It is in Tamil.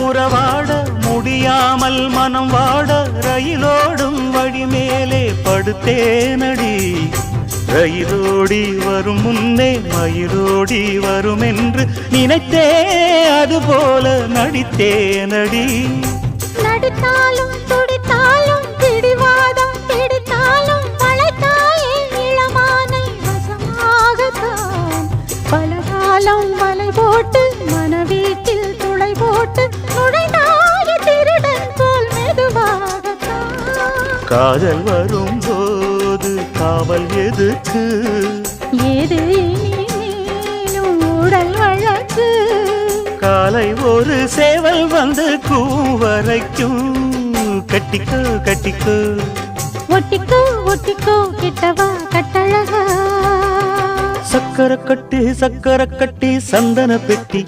உறவாட முடியாமல் மனம் வாட ரயிலோடும் வழி மேலே படுத்தேனடி. ரயிலோடி வரும் முன்னே மயிலோடி வரும் என்று நினைத்தே அதுபோல நடித்தேனடி. நடித்தாலும் துடித்தாலும் பிடிவாதம் பிடித்தாலும் வளைத்தாயே இளமானை வசமாகத்தான். பலகாலம் வலை போட்டு மனவீட்டில் துளை போட்டு நுழைந்தாய திருடன் போல் மெதுவாகத்தான். காதல் வரும்போது காவல் எதுக்கு? ஏது இனிமேலும் உடல் வழக்கு. காலை ஒரு சேவல் வந்து கூவரைக்கும். கட்டிக்கோ கட்டிக்கோ ஒட்டிக்கோ ஒட்டிக்கோ கிட்டவா கட்டழகா. சக்கரை கட்டி சந்தன பெட்டி.